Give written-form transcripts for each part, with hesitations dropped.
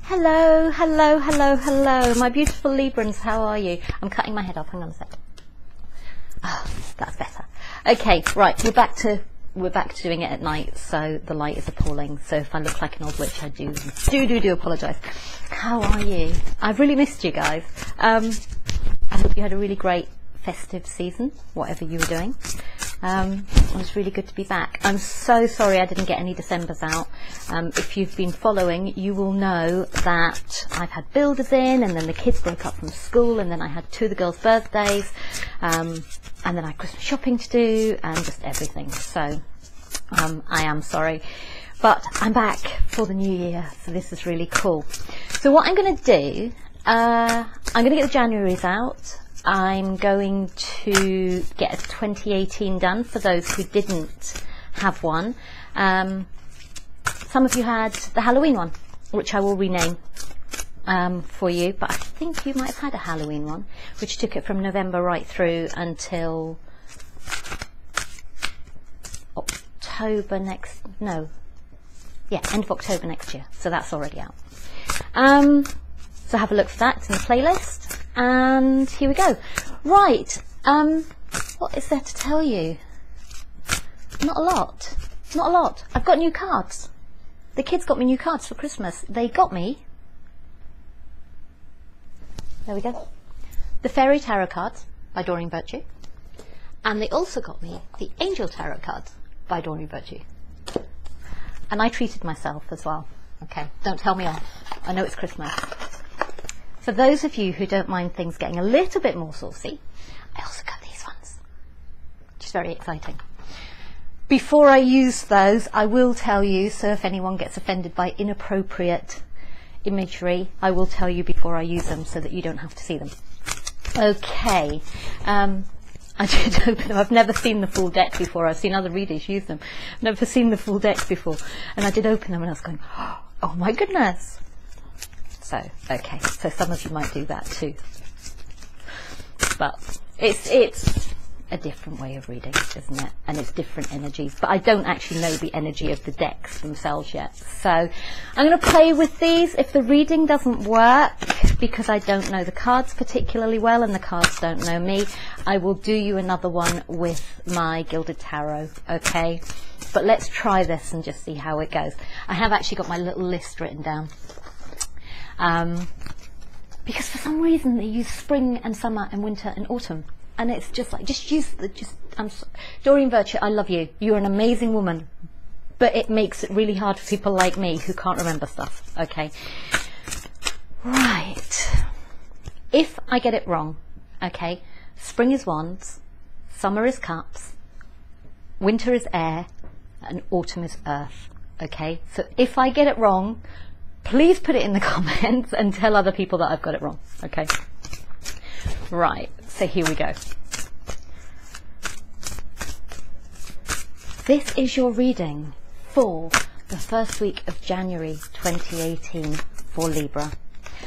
Hello, hello, hello, hello, my beautiful Librans, how are you? I'm cutting my head off, hang on a sec. Oh, that's better. Okay, right, we're back to doing it at night, so the light is appalling. So if I look like an old witch, I do apologise. How are you? I've really missed you guys. I hope you had a really great festive season, whatever you were doing. It was really good to be back. I'm so sorry I didn't get any Decembers out. If you've been following, you will know that I've had builders in, and then the kids broke up from school, and then I had 2 of the girls' birthdays, and then I had Christmas shopping to do, and just everything. So I am sorry, but I'm back for the new year, so this is really cool. So what I'm going to do, I'm going to get the Januaries out. I'm going to get a 2018 done for those who didn't have one. Some of you had the Halloween one, which I will rename for you, but I think you might have had a Halloween one, which took it from November right through until October end of October next year. So that's already out. So have a look for that, it's in the playlist. And here we go. Right, what is there to tell you? Not a lot. Not a lot. I've got new cards. The kids got me new cards for Christmas. They got me, there we go, the Fairy Tarot cards by Doreen Virtue. And they also got me the Angel Tarot cards by Doreen Virtue. And I treated myself as well. Okay, don't tell me off. I know it's Christmas. For those of you who don't mind things getting a little bit more saucy, I also got these ones, which is very exciting. Before I use those, I will tell you, so if anyone gets offended by inappropriate imagery, I will tell you before I use them so that you don't have to see them. Okay, I did open them. I've never seen the full deck before. I've seen other readers use them. I've never seen the full deck before. And I did open them and I was going, oh my goodness. So, okay, so some of you might do that too. But it's a different way of reading, isn't it? And it's different energies. But I don't actually know the energy of the decks themselves yet. So I'm going to play with these. If the reading doesn't work, because I don't know the cards particularly well and the cards don't know me, I will do you another one with my Gilded Tarot, okay? But let's try this and just see how it goes. I have actually got my little list written down. Because for some reason they use spring and summer and winter and autumn, and it's just like, Doreen Virtue, I love you, you're an amazing woman, but it makes it really hard for people like me who can't remember stuff. Okay, right, if I get it wrong, okay, spring is wands, summer is cups, winter is air, and autumn is earth. Okay, so if I get it wrong, please put it in the comments and tell other people that I've got it wrong, okay? Right, so here we go. This is your reading for the first week of January 2018 for Libra.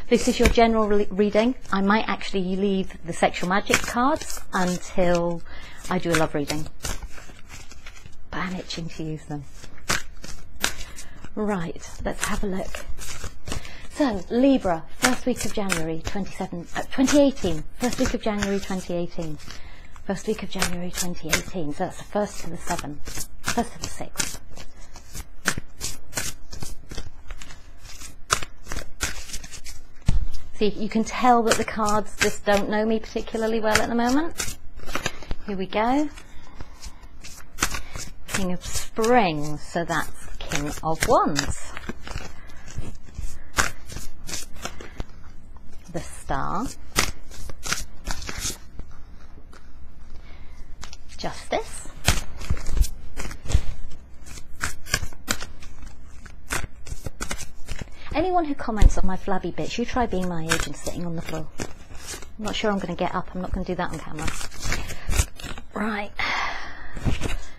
This is your general reading. I might actually leave the sexual magic cards until I do a love reading, but I'm itching to use them. Right, let's have a look. So, Libra, first week of January 2018. First week of January 2018. First week of January 2018. So that's the 1st to the 7th. 1st to the 6th. See, you can tell that the cards just don't know me particularly well at the moment. Here we go. King of Spring, so that's King of Wands. The Star. Justice. Anyone who comments on my flabby bits, you try being my age and sitting on the floor. I'm not sure I'm going to get up. I'm not going to do that on camera. Right.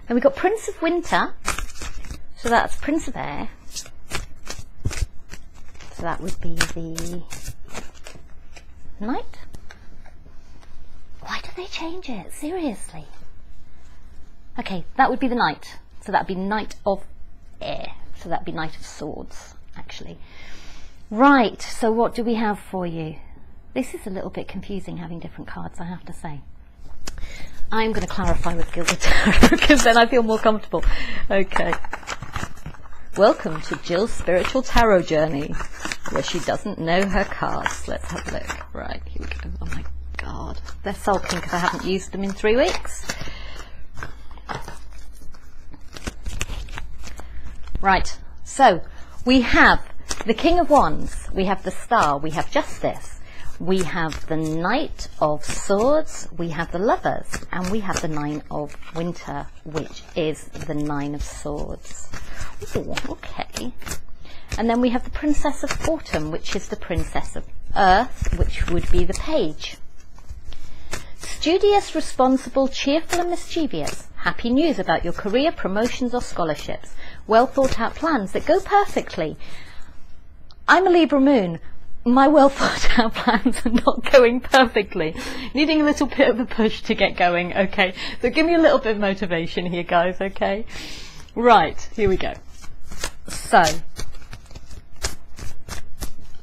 And we've got Prince of Winter. So that's Prince of Air. So that would be the Knight. Why do they change it? Seriously. Okay, that would be the Knight. So that would be Knight of Air. So that would be Knight of Swords, actually. Right, so what do we have for you? This is a little bit confusing having different cards, I have to say. I'm going to clarify with Gilded Tarot because then I feel more comfortable. Okay. Welcome to Jill's spiritual tarot journey, where she doesn't know her cards. Let's have a look. Right, here we go. Oh my God. They're sulking because I haven't used them in 3 weeks. Right, so we have the King of Wands, we have the Star, we have Justice. We have the Knight of Swords, we have the Lovers, and we have the Nine of Winter, which is the Nine of Swords. Ooh, okay. And then we have the Princess of Autumn, which is the Princess of Earth, which would be the Page. Studious, responsible, cheerful and mischievous. Happy news about your career, promotions or scholarships. Well thought out plans that go perfectly. I'm a Libra moon. My well thought out plans are not going perfectly. Needing a little bit of a push to get going, okay? So give me a little bit of motivation here, guys, okay? Right, here we go. So,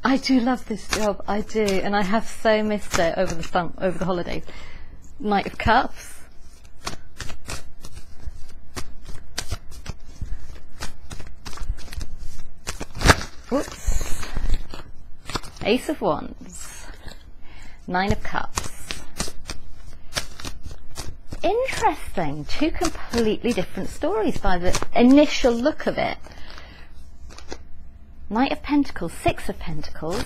I do love this job, I do, and I have so missed it over the holidays. Knight of Cups. Whoops. Ace of Wands, Nine of Cups. Interesting, two completely different stories by the initial look of it. Knight of Pentacles, Six of Pentacles,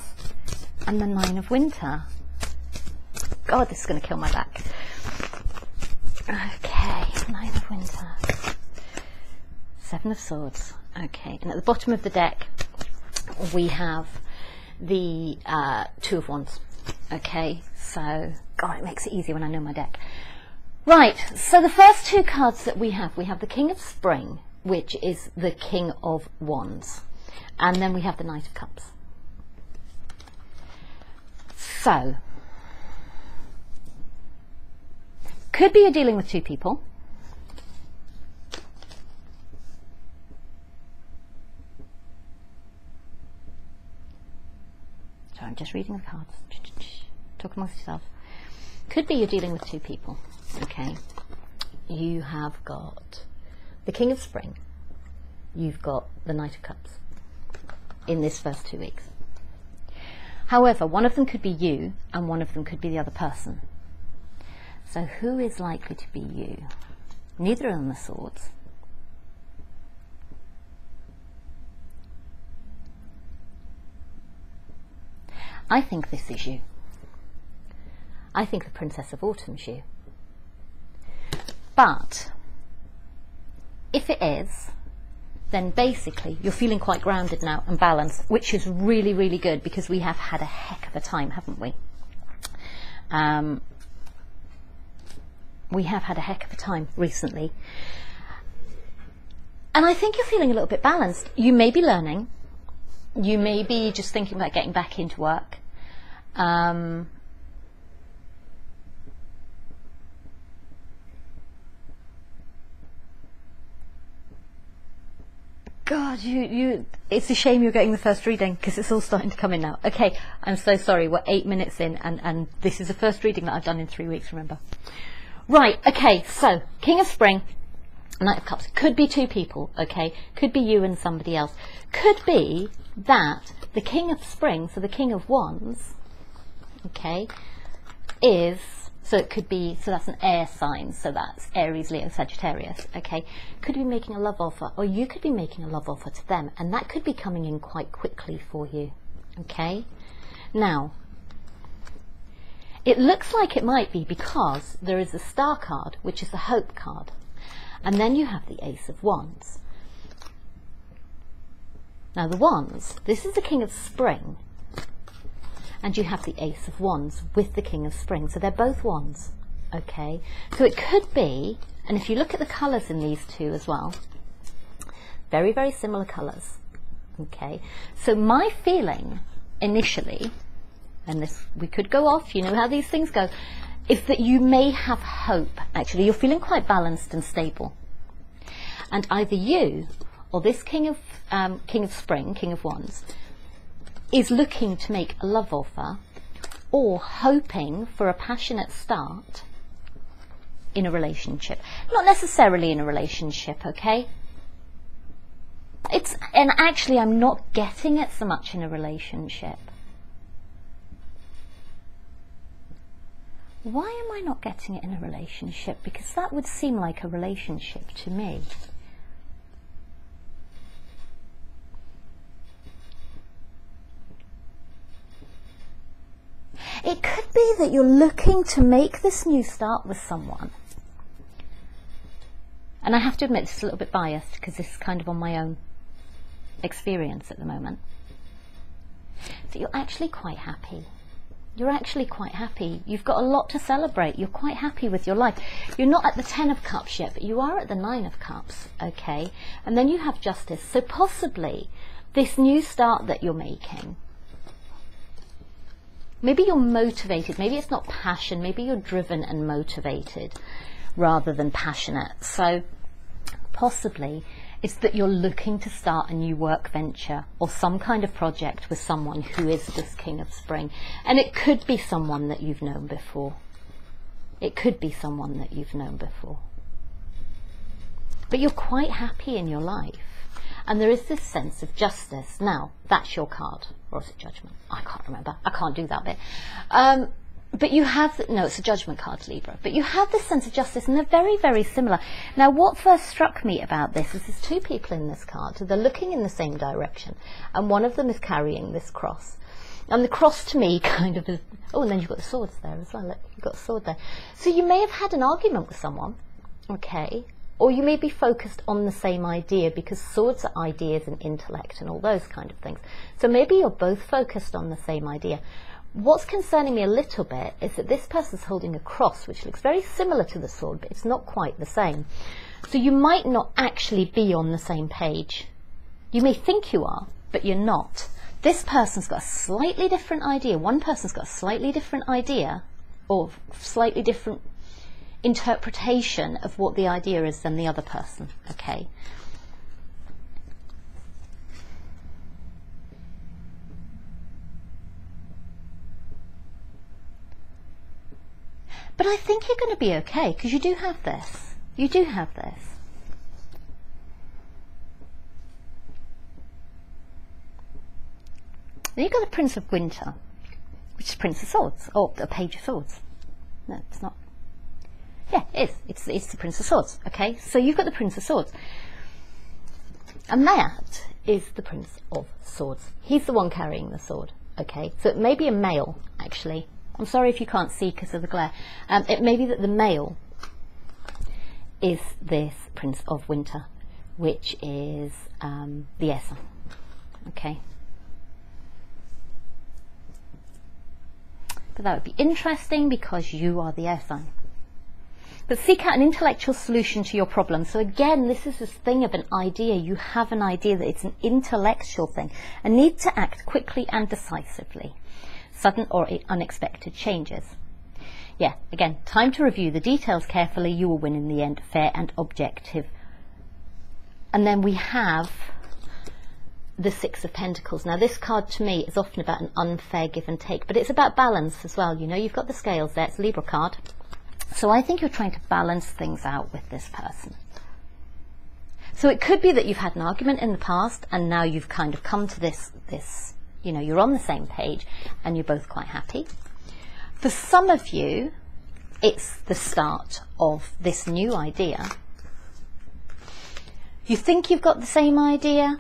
and the Nine of Winter. God, this is going to kill my back. Okay, Nine of Winter. Seven of Swords. Okay, and at the bottom of the deck, we have the Two of Wands. Okay, so God, it makes it easier when I know my deck. Right, so the first two cards that we have the King of Spring, which is the King of Wands, and then we have the Knight of Cups. So could be you're dealing with two people. I'm just reading the cards. Talk amongst yourselves. Could be you're dealing with two people. Okay. You have got the King of Spring. You've got the Knight of Cups in this first 2 weeks. However, one of them could be you and one of them could be the other person. So who is likely to be you? Neither of them are swords. I think this is you. I think the Princess of Autumn's you. But if it is, then basically you're feeling quite grounded now and balanced, which is really, really good because we have had a heck of a time, haven't we? We have had a heck of a time recently. And I think you're feeling a little bit balanced. You may be learning. You may be just thinking about getting back into work. God, it's a shame you're getting the first reading because it's all starting to come in now. Okay, I'm so sorry. We're 8 minutes in and this is the first reading that I've done in 3 weeks, remember? Right, okay, so King of Spring, Knight of Cups. Could be two people, okay? Could be you and somebody else. Could be that the King of Spring, so the King of Wands, okay, is, so it could be, so that's an air sign, so that's Aries, Leo, Sagittarius, okay? Could be making a love offer, or you could be making a love offer to them, and that could be coming in quite quickly for you, okay? Now, it looks like it might be because there is a Star card, which is the Hope card, and then you have the Ace of Wands. Now the Wands, this is the King of Spring, and you have the Ace of Wands with the King of Spring, so they're both Wands, okay? So it could be, and if you look at the colours in these two as well, very, very similar colours, okay? So my feeling initially, and this, we could go off, you know how these things go, is that you may have hope, actually. You're feeling quite balanced and stable. And either you or this King of Spring, King of Wands, is looking to make a love offer or hoping for a passionate start in a relationship. Not necessarily in a relationship, okay? And actually I'm not getting it so much in a relationship. Why am I not getting it in a relationship? Because that would seem like a relationship to me. It could be that you're looking to make this new start with someone. And I have to admit, this is a little bit biased because this is kind of on my own experience at the moment. So you're actually quite happy. You're actually quite happy. You've got a lot to celebrate. You're quite happy with your life. You're not at the 10 of Cups yet, but you are at the 9 of Cups, okay? And then you have Justice. So possibly this new start that you're making, maybe you're motivated. Maybe it's not passion. Maybe you're driven and motivated rather than passionate. So possibly it's that you're looking to start a new work venture or some kind of project with someone who is this King of Spring. And it could be someone that you've known before. It could be someone that you've known before. But you're quite happy in your life. And there is this sense of justice. Now, that's your card. Or is it Judgment? I can't remember. I can't do that bit. But you have, no, it's a Judgment card, Libra. But you have this sense of justice, and they're very, very similar. Now, what first struck me about this is there's two people in this card. They're looking in the same direction, and one of them is carrying this cross. And the cross to me kind of is, oh, and then you've got the swords there as well. Look, you've got a sword there. So you may have had an argument with someone, okay, or you may be focused on the same idea, because swords are ideas and intellect and all those kind of things. So maybe you're both focused on the same idea. What's concerning me a little bit is that this person's holding a cross, which looks very similar to the sword, but it's not quite the same. So you might not actually be on the same page. You may think you are, but you're not. This person's got a slightly different idea. One person's got a slightly different idea, or slightly different interpretation of what the idea is than the other person, okay? But I think you're going to be okay, because you do have this. You do have this. Then you've got the Prince of Winter, which is Prince of Swords, or the Page of Swords. No, it's not. Yeah, it is. It's the Prince of Swords, okay? So you've got the Prince of Swords. And that is the Prince of Swords. He's the one carrying the sword, okay? So it may be a male, actually. I'm sorry if you can't see because of the glare. It may be that the male is this Prince of Winter, which is the air sign, okay? But that would be interesting because you are the air sign. But seek out an intellectual solution to your problem. So again, this is this thing of an idea. You have an idea that it's an intellectual thing, and need to act quickly and decisively. Sudden or unexpected changes. Yeah, again, time to review the details carefully. You will win in the end, fair and objective. And then we have the Six of Pentacles. Now this card to me is often about an unfair give and take, but it's about balance as well. You know, you've got the scales there. It's a Libra card. So I think you're trying to balance things out with this person. So it could be that you've had an argument in the past and now you've kind of come to this, you know, you're on the same page and you're both quite happy. For some of you, it's the start of this new idea. You think you've got the same idea,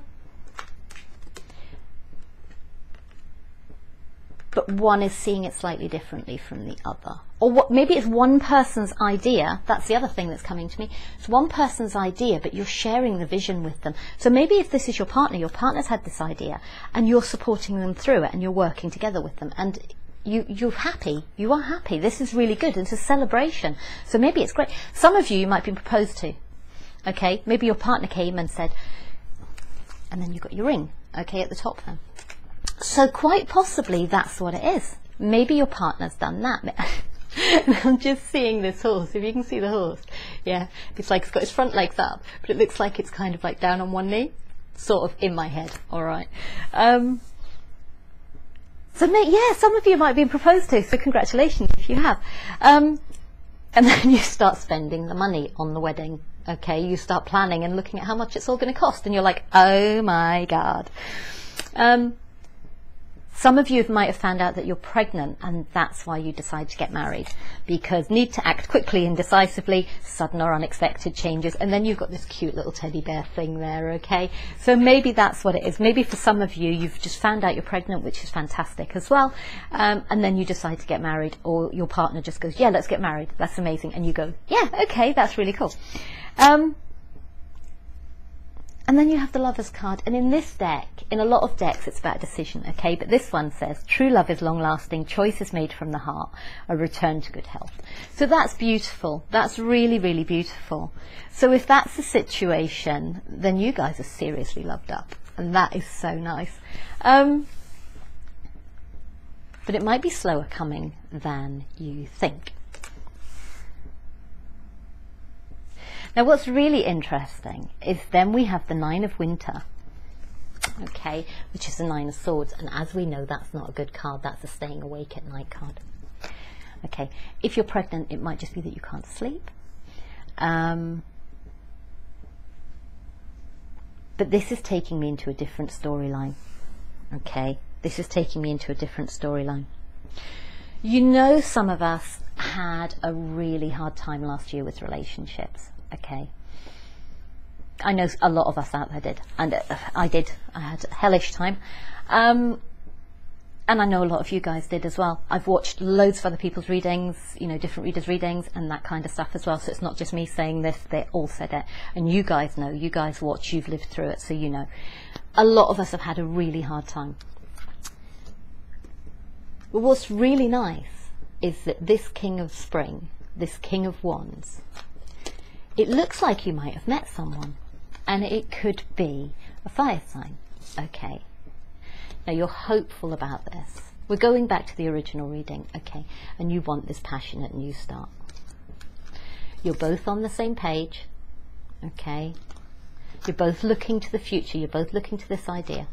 but one is seeing it slightly differently from the other. Or what, maybe it's one person's idea. That's the other thing that's coming to me. It's one person's idea, but you're sharing the vision with them. So maybe if this is your partner's had this idea and you're supporting them through it and you're working together with them, and you're happy. You are happy. This is really good. It's a celebration. So maybe it's great. Some of you might be proposed to. Okay, maybe your partner came and said, and then you got your ring, okay, at the top then. So quite possibly that's what it is. Maybe your partner's done that. I'm just seeing this horse, if you can see the horse. Yeah, it's like it's got its front legs up, but it looks like it's kind of like down on one knee, sort of in my head, all right. So yeah, some of you might have been proposed to, so congratulations if you have. And then you start spending the money on the wedding. Okay, you start planning and looking at how much it's all going to cost, and you're like, oh my God. Some of you might have found out that you're pregnant, and that's why you decide to get married, because need to act quickly and decisively, sudden or unexpected changes, and then you've got this cute little teddy bear thing there, okay? So maybe that's what it is. Maybe for some of you, you've just found out you're pregnant, which is fantastic as well, and then you decide to get married, or your partner just goes, yeah, let's get married, that's amazing, and you go, yeah, okay, that's really cool. And then you have the Lover's card, and in this deck, in a lot of decks, it's about decision, okay? But this one says, true love is long-lasting, choice is made from the heart, a return to good health. So that's beautiful. That's really, really beautiful. So if that's the situation, then you guys are seriously loved up, and that is so nice. But it might be slower coming than you think. Now what's really interesting is then we have the Nine of Winter, okay, which is the Nine of Swords, and as we know, that's not a good card. That's a staying awake at night card. Okay, if you're pregnant, it might just be that you can't sleep. But this is taking me into a different storyline. Okay, this is taking me into a different storyline. You know, some of us had a really hard time last year with relationships. Okay, I know a lot of us out there did, and I had a hellish time, and I know a lot of you guys did as well. I've watched loads of other people's readings, you know, different readers' readings and that kind of stuff as well, so it's not just me saying this, they all said it, and you guys know, you guys watch, you've lived through it, so you know. A lot of us have had a really hard time. But what's really nice is that this King of Spring, this King of Wands, it looks like you might have met someone, and it could be a fire sign. Okay, now you're hopeful about this. We're going back to the original reading, okay, and you want this passionate new start. You're both on the same page, okay, you're both looking to the future, you're both looking to this idea,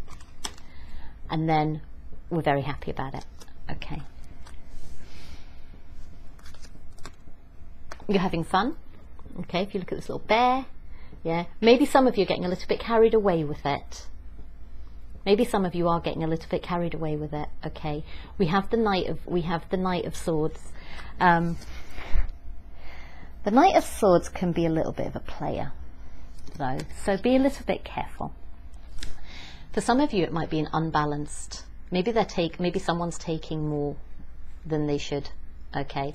and then we're very happy about it. Okay, you're having fun. Okay, if you look at this little bear, yeah, maybe some of you are getting a little bit carried away with it. Maybe some of you are getting a little bit carried away with it. Okay, we have the Knight of Swords. The Knight of Swords can be a little bit of a player, though, so be a little bit careful. For some of you, it might be an unbalanced. Maybe someone's taking more than they should. Okay.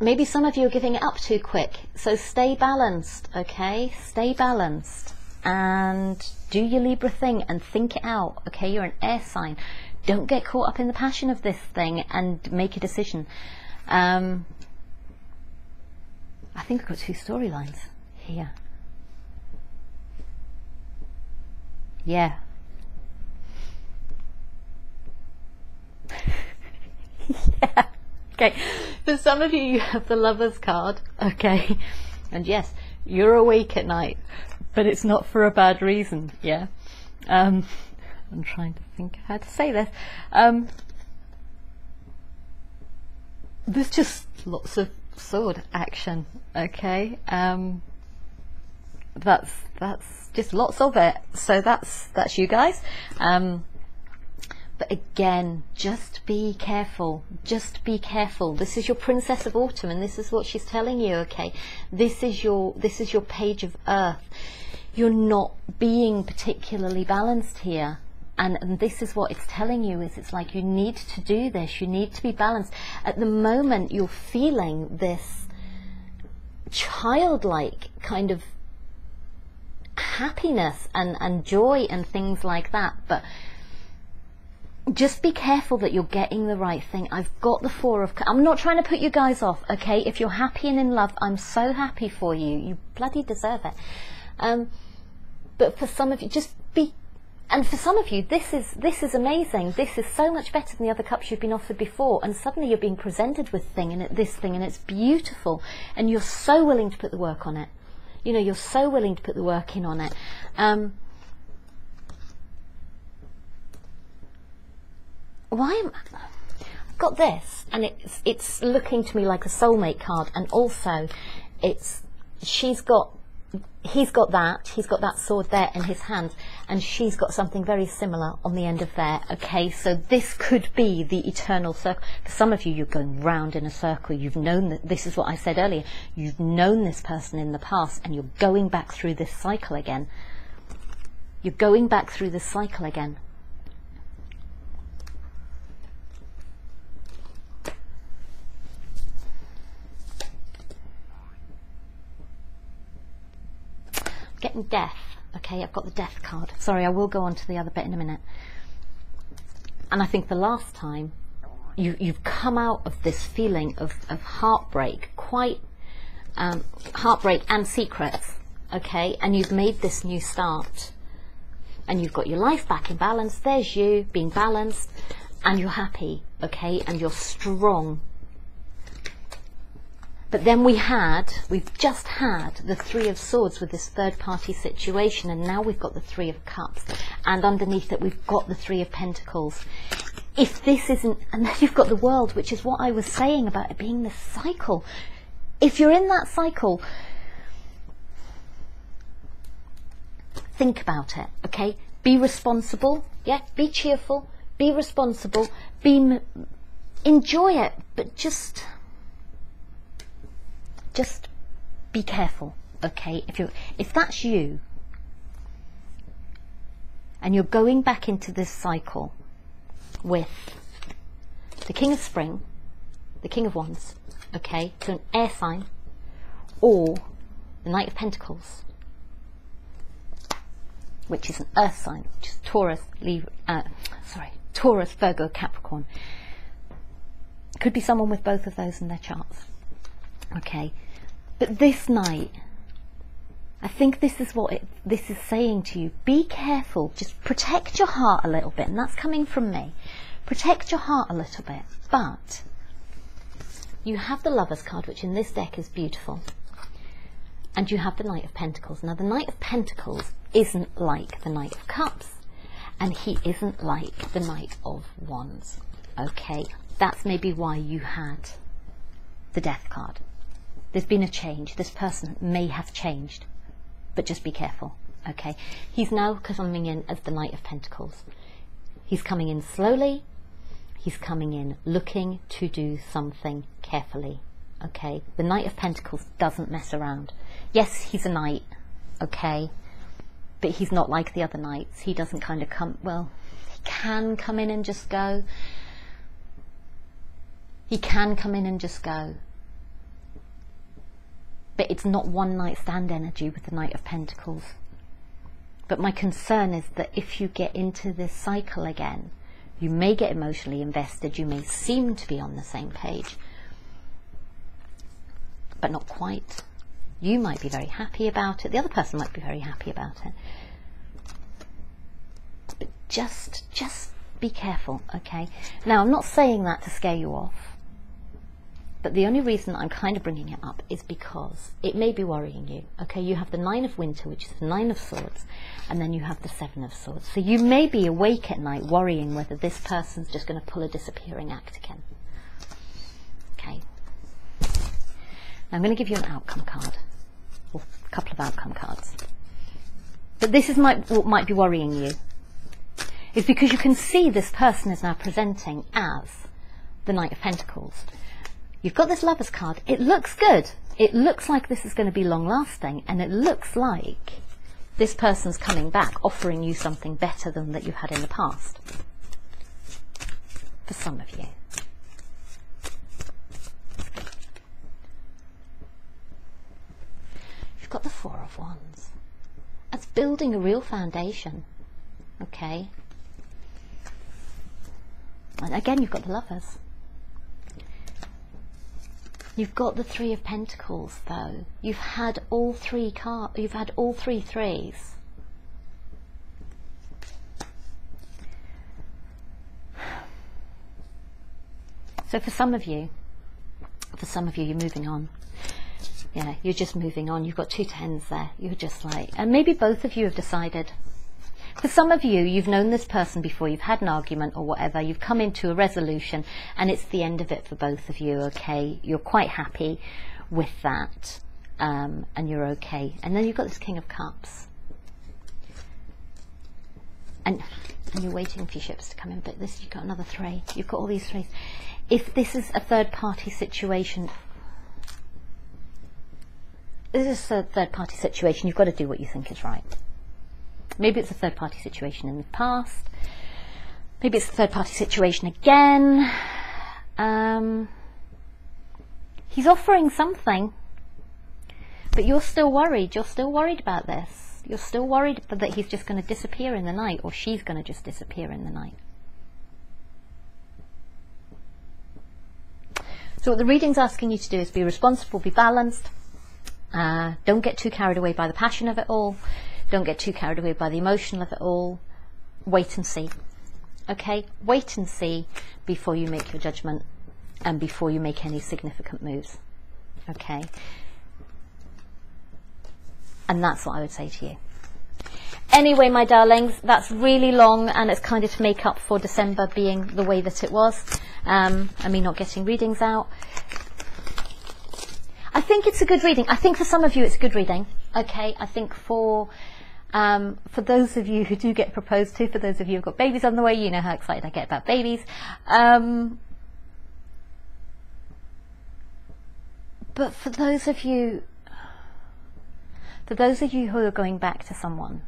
Maybe some of you are giving it up too quick, so stay balanced, okay? Stay balanced and do your Libra thing and think it out, okay? You're an air sign. Don't get caught up in the passion of this thing and make a decision. I think I've got two storylines here. Yeah. Yeah. Okay, for some of you have the Lover's card, okay, and yes, you're awake at night, but it's not for a bad reason, yeah. I'm trying to think how to say this. There's just lots of sword action, okay. That's just lots of it. So that's you guys. But again, just be careful. Just be careful. This is your Princess of Autumn, and this is what she's telling you. Okay, this is your Page of Earth. You're not being particularly balanced here. And this is what it's telling you, is it's like you need to do this, you need to be balanced. At the moment, you're feeling this childlike kind of happiness and joy and things like that, but just be careful that you're getting the right thing. I've got the Four of Cups. I'm not trying to put you guys off, okay? If you're happy and in love, I'm so happy for you. You bloody deserve it. But for some of you, just be. And for some of you, this is amazing. This is so much better than the other cups you've been offered before. And suddenly you're being presented with this thing, and it's beautiful. And you're so willing to put the work on it. You know, you're so willing to put the work in on it. I've got this, and it's looking to me like a soulmate card, and also he's got that sword there in his hand, and she's got something very similar on the end of there. Okay, so this could be the eternal circle. For some of you, you're going round in a circle. You've known that, this is what I said earlier, you've known this person in the past, and you're going back through this cycle again. You're going back through this cycle again. Getting death. Okay, I've got the death card. Sorry, I will go on to the other bit in a minute. And I think the last time you've come out of this feeling of heartbreak, quite heartbreak and secrets, okay, and you've made this new start, and you've got your life back in balance. There's you being balanced, and you're happy, okay, and you're strong. But then we've just had the Three of Swords with this third party situation, and now we've got the Three of Cups, and underneath it we've got the Three of Pentacles. If this isn't, and then you've got the World, which is what I was saying about it being this cycle. If you're in that cycle, think about it, okay? Be responsible, yeah? Be cheerful, be responsible, enjoy it, but just be careful, okay? If that's you, and you're going back into this cycle with the King of Spring, the King of Wands, okay, so an air sign, or the Knight of Pentacles, which is an earth sign, which is Taurus, Taurus, Virgo, Capricorn. Could be someone with both of those in their charts. Okay, but this night, I think this is what this is saying to you. Be careful. Just protect your heart a little bit, and that's coming from me. Protect your heart a little bit. But you have the Lovers card, which in this deck is beautiful, and you have the Knight of Pentacles. Now, the Knight of Pentacles isn't like the Knight of Cups, and he isn't like the Knight of Wands. Okay, that's maybe why you had the Death card. There's been a change. This person may have changed, but just be careful, okay? He's now coming in as the Knight of Pentacles. He's coming in slowly. He's coming in looking to do something carefully, okay? The Knight of Pentacles doesn't mess around. Yes, he's a knight, okay? But he's not like the other knights. He doesn't kind of come, well, he can come in and just go. He can come in and just go. But it's not one night stand energy with the Knight of Pentacles. But my concern is that if you get into this cycle again, you may get emotionally invested, you may seem to be on the same page, but not quite. You might be very happy about it, the other person might be very happy about it. But just be careful, okay? Now, I'm not saying that to scare you off. But the only reason I'm kind of bringing it up is because it may be worrying you. Okay, you have the Nine of Winter, which is the Nine of Swords, and then you have the Seven of Swords. So you may be awake at night worrying whether this person's just going to pull a disappearing act again. Okay. Now I'm going to give you an outcome card, or a couple of outcome cards. But this is what might be worrying you. Is because you can see this person is now presenting as the Knight of Pentacles. You've got this Lovers card. It looks good. It looks like this is going to be long lasting, and it looks like this person's coming back offering you something better than that you've had in the past. For some of you. You've got the Four of Wands. That's building a real foundation. Okay? And again, you've got the Lovers. You've got the Three of Pentacles, though. You've had all three cards. You've had all three threes. So for some of you, you're moving on. Yeah, you're just moving on. You've got two tens there. You're just like, and maybe both of you have decided. For some of you, you've known this person before, you've had an argument or whatever, you've come into a resolution and it's the end of it for both of you, okay? You're quite happy with that, and you're okay. And then you've got this King of Cups. And you're waiting for your ships to come in, but this, you've got another 3. You've got all these 3s. If this is a third-party situation, you've got to do what you think is right. Maybe it's a third-party situation in the past. Maybe it's a third-party situation again. He's offering something, but you're still worried. You're still worried about this. You're still worried that he's just going to disappear in the night, or she's going to just disappear in the night. So what the reading's asking you to do is be responsible, be balanced. Don't get too carried away by the passion of it all. Don't get too carried away by the emotion of it all. Wait and see. Okay? Wait and see before you make your judgment and before you make any significant moves. Okay? And that's what I would say to you. Anyway, my darlings, that's really long, and it's kind of to make up for December being the way that it was, and me not getting readings out. I think it's a good reading. I think for some of you it's a good reading. Okay, I think for those of you who do get proposed to, for those of you who've got babies on the way, you know how excited I get about babies. But for those of you who are going back to someone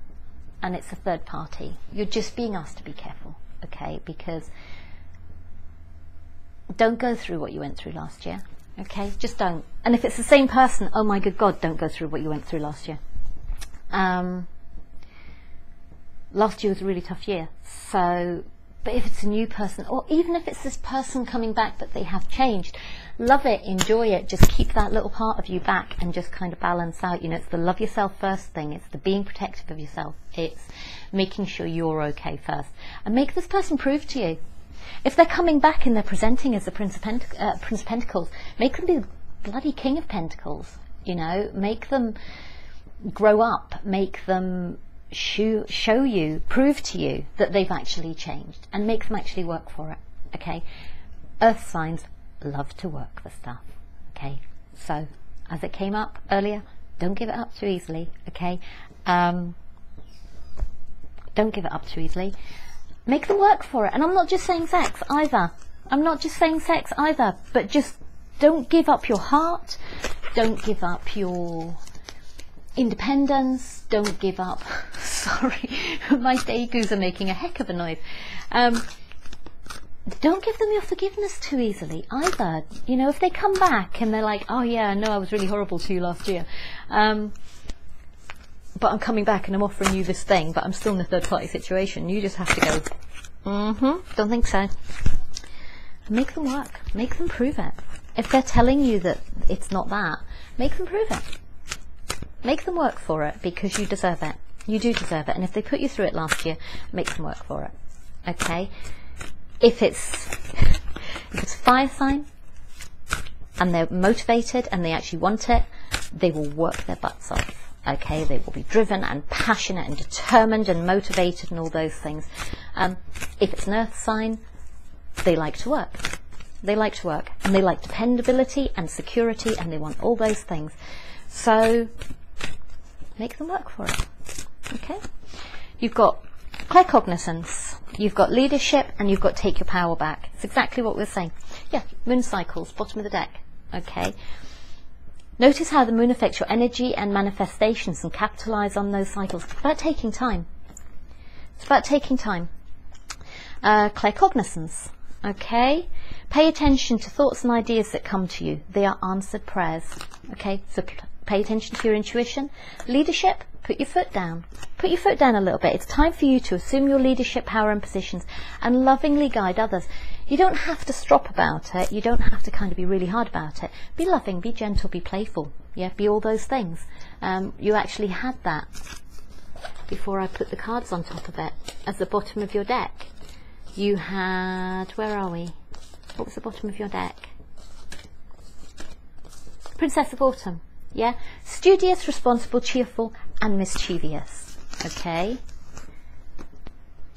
and it's a third party, you're just being asked to be careful, okay? Because don't go through what you went through last year, okay? Just don't. And if it's the same person, oh my good God, don't go through what you went through last year. Last year was a really tough year. So, but if it's a new person, or even if it's this person coming back but they have changed, love it, enjoy it, just keep that little part of you back and just kind of balance out. You know, it's the love yourself first thing, it's the being protective of yourself, it's making sure you're okay first. And make this person prove to you. If they're coming back and they're presenting as the Prince of Pentacles, make them be the bloody King of Pentacles, you know, make them grow up, make them show you, prove to you that they've actually changed, and make them actually work for it, okay? Earth signs love to work for stuff, okay? So, as it came up earlier, don't give it up too easily, okay? Don't give it up too easily. Make them work for it. And I'm not just saying sex either. But just don't give up your heart. Don't give up your independence. Don't give up. Sorry, my degus are making a heck of a noise. Don't give them your forgiveness too easily either. You know, if they come back and they're like, oh yeah, I know I was really horrible to you last year, but I'm coming back and I'm offering you this thing, but I'm still in a third party situation. You just have to go, don't think so. Make them work. Make them prove it. If they're telling you that it's not that, make them prove it. Make them work for it, because you deserve it. You do deserve it. And if they put you through it last year, make them work for it. Okay? If it's a fire sign and they're motivated and they actually want it, they will work their butts off. Okay, they will be driven and passionate and determined and motivated and all those things. If it's an earth sign, they like to work. They like to work, and they like dependability and security, and they want all those things. So make them work for it. Okay? You've got claircognizance, you've got leadership, and you've got take your power back. It's exactly what we're saying. Yeah, moon cycles, bottom of the deck. Okay? Notice how the moon affects your energy and manifestations, and capitalize on those cycles. It's about taking time. It's about taking time. Claircognizance. Okay? Pay attention to thoughts and ideas that come to you. They are answered prayers. Okay? So pay attention to your intuition. Leadership, put your foot down. Put your foot down a little bit. It's time for you to assume your leadership power and positions and lovingly guide others. You don't have to strop about it. You don't have to kind of be really hard about it. Be loving, be gentle, be playful. Yeah, be all those things. You actually had that before I put the cards on top of it as the bottom of your deck. You had, where are we? What was the bottom of your deck? Princess of Autumn. Yeah, studious, responsible, cheerful, and mischievous. Okay,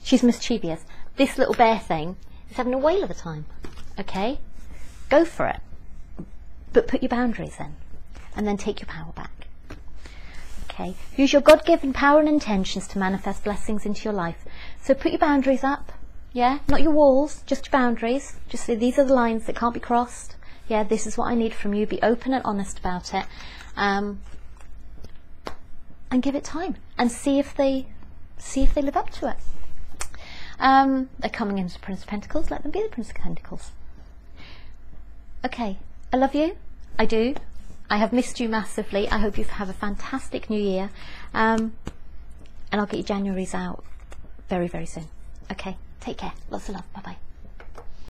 She's mischievous. This little bear thing is having a whale of a time. Okay? Go for it. But put your boundaries in. And then take your power back. Okay? Use your God-given power and intentions to manifest blessings into your life. So put your boundaries up. Yeah? Not your walls, just your boundaries. Just say, these are the lines that can't be crossed. Yeah, this is what I need from you. Be open and honest about it. And give it time. And see if they live up to it. They're coming into Prince of Pentacles. Let them be the Prince of Pentacles. Okay, I love you. I do. I have missed you massively. I hope you have a fantastic new year. And I'll get your January's out very, very soon. Okay, take care. Lots of love. Bye-bye.